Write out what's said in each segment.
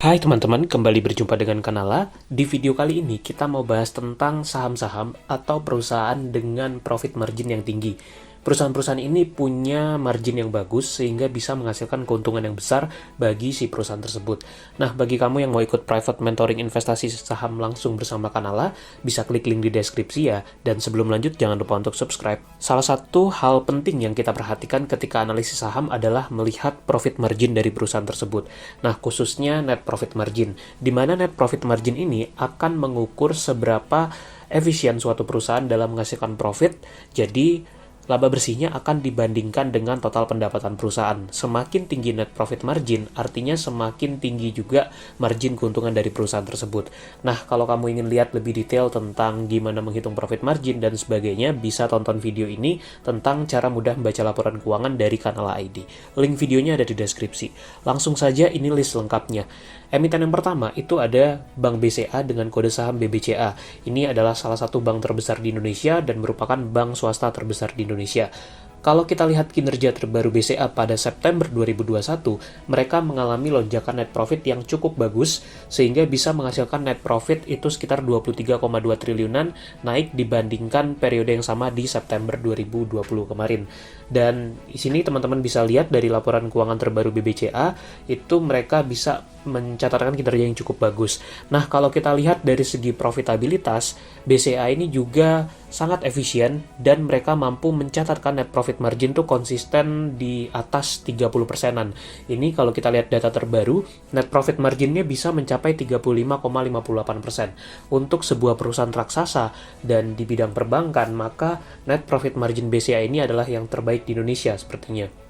Hai teman-teman, kembali berjumpa dengan Kanala. Di video kali ini kita mau bahas tentang saham-saham atau perusahaan dengan profit margin yang tinggi. Perusahaan-perusahaan ini punya margin yang bagus sehingga bisa menghasilkan keuntungan yang besar bagi si perusahaan tersebut. Nah, bagi kamu yang mau ikut private mentoring investasi saham langsung bersama Kanala, bisa klik link di deskripsi ya. Dan sebelum lanjut, jangan lupa untuk subscribe. Salah satu hal penting yang kita perhatikan ketika analisis saham adalah melihat profit margin dari perusahaan tersebut. Nah, khususnya net profit margin, di mana net profit margin ini akan mengukur seberapa efisien suatu perusahaan dalam menghasilkan profit. Jadi, laba bersihnya akan dibandingkan dengan total pendapatan perusahaan. Semakin tinggi net profit margin, artinya semakin tinggi juga margin keuntungan dari perusahaan tersebut. Nah, kalau kamu ingin lihat lebih detail tentang gimana menghitung profit margin dan sebagainya, bisa tonton video ini tentang cara mudah membaca laporan keuangan dari Kanala ID. Link videonya ada di deskripsi. Langsung saja, ini list lengkapnya. Emiten yang pertama itu ada Bank BCA dengan kode saham BBCA. Ini adalah salah satu bank terbesar di Indonesia dan merupakan bank swasta terbesar di Indonesia. Kalau kita lihat kinerja terbaru BCA pada September 2021, mereka mengalami lonjakan net profit yang cukup bagus, sehingga bisa menghasilkan net profit itu sekitar 23,2 triliunan, naik dibandingkan periode yang sama di September 2020 kemarin. Dan di sini teman-teman bisa lihat dari laporan keuangan terbaru BBCA, itu mereka bisa mencatatkan kinerja yang cukup bagus. Nah, kalau kita lihat dari segi profitabilitas, BCA ini juga sangat efisien dan mereka mampu mencatatkan net profit margin tuh konsisten di atas 30%-an. Ini kalau kita lihat data terbaru, net profit marginnya bisa mencapai 35,58%. Untuk sebuah perusahaan raksasa dan di bidang perbankan, maka net profit margin BCA ini adalah yang terbaik di Indonesia sepertinya.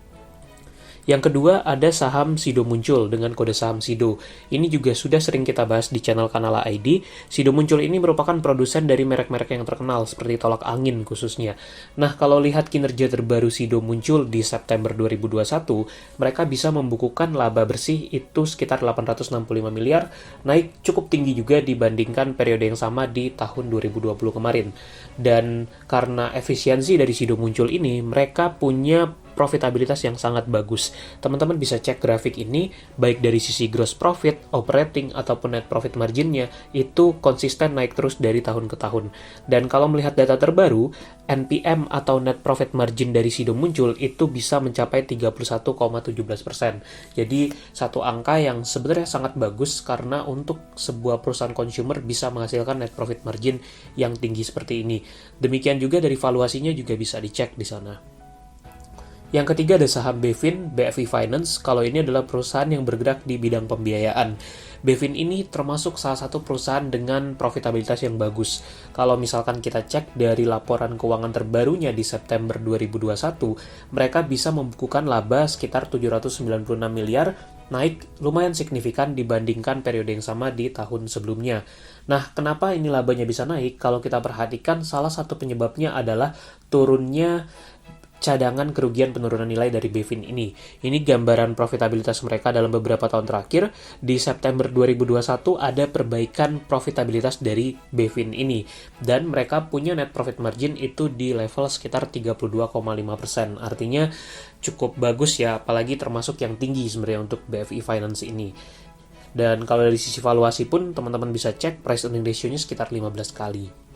Yang kedua, ada saham Sido Muncul dengan kode saham Sido. Ini juga sudah sering kita bahas di channel Kanala ID. Sido Muncul ini merupakan produsen dari merek-merek yang terkenal, seperti tolak angin khususnya. Nah, kalau lihat kinerja terbaru Sido Muncul di September 2021, mereka bisa membukukan laba bersih itu sekitar 865 miliar, naik cukup tinggi juga dibandingkan periode yang sama di tahun 2020 kemarin. Dan karena efisiensi dari Sido Muncul ini, mereka punya profitabilitas yang sangat bagus. Teman-teman bisa cek grafik ini, baik dari sisi gross profit, operating, ataupun net profit marginnya, itu konsisten naik terus dari tahun ke tahun. Dan kalau melihat data terbaru, NPM atau net profit margin dari Sido Muncul itu bisa mencapai 31,17%. Jadi, satu angka yang sebenarnya sangat bagus karena untuk sebuah perusahaan consumer bisa menghasilkan net profit margin yang tinggi seperti ini. Demikian juga dari valuasinya juga bisa dicek di sana. Yang ketiga ada saham BEFIN, BFI Finance. Kalau ini adalah perusahaan yang bergerak di bidang pembiayaan. BEFIN ini termasuk salah satu perusahaan dengan profitabilitas yang bagus. Kalau misalkan kita cek dari laporan keuangan terbarunya di September 2021, mereka bisa membukukan laba sekitar 796 miliar, naik lumayan signifikan dibandingkan periode yang sama di tahun sebelumnya. Nah, kenapa ini labanya bisa naik? Kalau kita perhatikan, salah satu penyebabnya adalah turunnya cadangan kerugian penurunan nilai dari BEFIN ini. Ini gambaran profitabilitas mereka dalam beberapa tahun terakhir. Di September 2021 ada perbaikan profitabilitas dari BEFIN ini. Dan mereka punya net profit margin itu di level sekitar 32,5%. Artinya cukup bagus ya, apalagi termasuk yang tinggi sebenarnya untuk BFI Finance ini. Dan kalau dari sisi valuasi pun teman-teman bisa cek price earning ratio-nya sekitar 15 kali.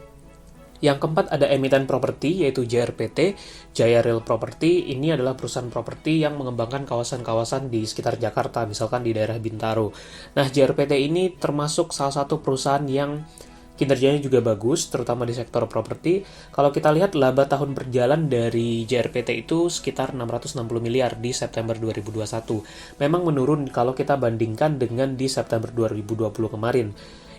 Yang keempat ada emiten properti yaitu JRPT, Jaya Real Property. Ini adalah perusahaan properti yang mengembangkan kawasan-kawasan di sekitar Jakarta, misalkan di daerah Bintaro. Nah, JRPT ini termasuk salah satu perusahaan yang kinerjanya juga bagus, terutama di sektor properti. Kalau kita lihat laba tahun berjalan dari JRPT itu sekitar 660 miliar di September 2021. Memang menurun kalau kita bandingkan dengan di September 2020 kemarin.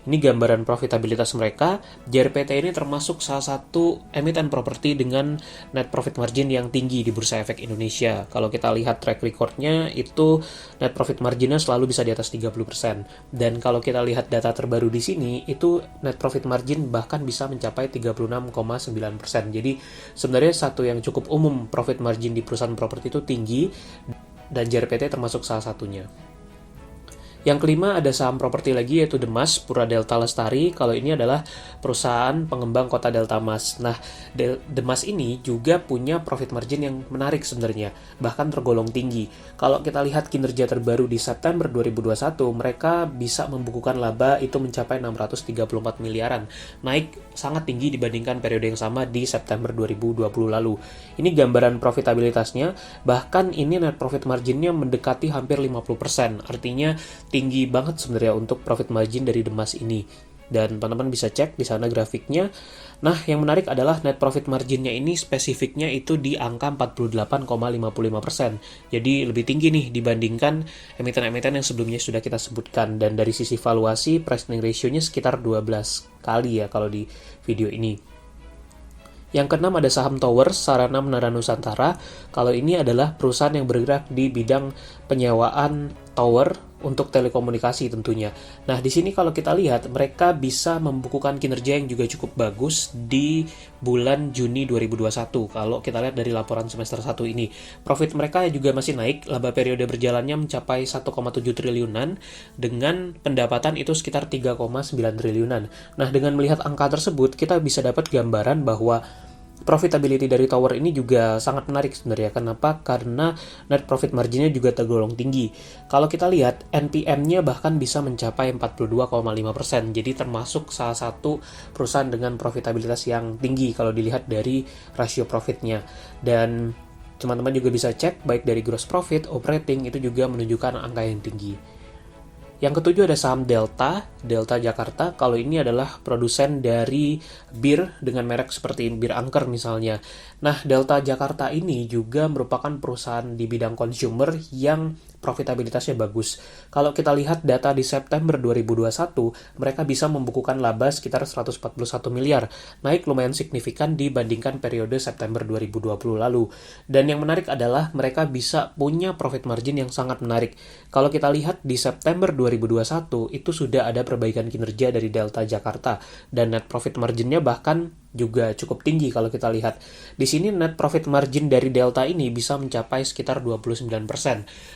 Ini gambaran profitabilitas mereka. JRPT ini termasuk salah satu emiten properti dengan net profit margin yang tinggi di Bursa Efek Indonesia. Kalau kita lihat track record-nya, itu net profit marginnya selalu bisa di atas 30%. Dan kalau kita lihat data terbaru di sini, itu net profit margin bahkan bisa mencapai 36,9%. Jadi sebenarnya satu yang cukup umum, profit margin di perusahaan properti itu tinggi, dan JRPT termasuk salah satunya. Yang kelima ada saham properti lagi yaitu Demas Pura Delta Lestari. Kalau ini adalah perusahaan pengembang kota Delta Mas. Nah, Demas ini juga punya profit margin yang menarik sebenarnya, bahkan tergolong tinggi. Kalau kita lihat kinerja terbaru di September 2021, mereka bisa membukukan laba itu mencapai 634 miliaran, naik sangat tinggi dibandingkan periode yang sama di September 2020 lalu. Ini gambaran profitabilitasnya, bahkan ini net profit marginnya mendekati hampir 50%, artinya tinggi banget sebenarnya untuk profit margin dari Demas ini. Dan teman-teman bisa cek di sana grafiknya. Nah, yang menarik adalah net profit marginnya ini spesifiknya itu di angka 48,55%. Jadi lebih tinggi nih dibandingkan emiten-emiten yang sebelumnya sudah kita sebutkan. Dan dari sisi valuasi, price earning ratio-nya sekitar 12 kali ya kalau di video ini. Yang keenam ada saham Tower Sarana Menara Nusantara. Kalau ini adalah perusahaan yang bergerak di bidang penyewaan tower untuk telekomunikasi tentunya. Nah, di sini kalau kita lihat mereka bisa membukukan kinerja yang juga cukup bagus di bulan Juni 2021. Kalau kita lihat dari laporan semester 1 ini, profit mereka juga masih naik, laba periode berjalannya mencapai 1,7 triliunan dengan pendapatan itu sekitar 3,9 triliunan. Nah, dengan melihat angka tersebut, kita bisa dapat gambaran bahwa profitability dari tower ini juga sangat menarik sebenarnya. Kenapa? Karena net profit marginnya juga tergolong tinggi. Kalau kita lihat, NPM-nya bahkan bisa mencapai 42,5%. Jadi termasuk salah satu perusahaan dengan profitabilitas yang tinggi kalau dilihat dari rasio profitnya. Dan teman-teman juga bisa cek baik dari gross profit, operating, itu juga menunjukkan angka yang tinggi. Yang ketujuh ada saham Delta Jakarta. Kalau ini adalah produsen dari bir dengan merek seperti bir angker misalnya. Nah, Delta Jakarta ini juga merupakan perusahaan di bidang consumer yang profitabilitasnya bagus. Kalau kita lihat data di September 2021, mereka bisa membukukan laba sekitar 141 miliar, naik lumayan signifikan dibandingkan periode September 2020 lalu. Dan yang menarik adalah mereka bisa punya profit margin yang sangat menarik. Kalau kita lihat di September 2021, itu sudah ada perbaikan kinerja dari Delta Jakarta, dan net profit marginnya bahkan juga cukup tinggi kalau kita lihat. Di sini net profit margin dari Delta ini bisa mencapai sekitar 29%.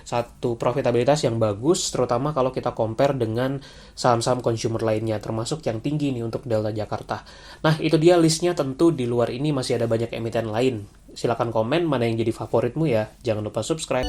Satu profitabilitas yang bagus, terutama kalau kita compare dengan saham-saham consumer lainnya, termasuk yang tinggi nih untuk Delta Jakarta. Nah, itu dia listnya. Tentu di luar ini masih ada banyak emiten lain. Silakan komen mana yang jadi favoritmu ya. Jangan lupa subscribe.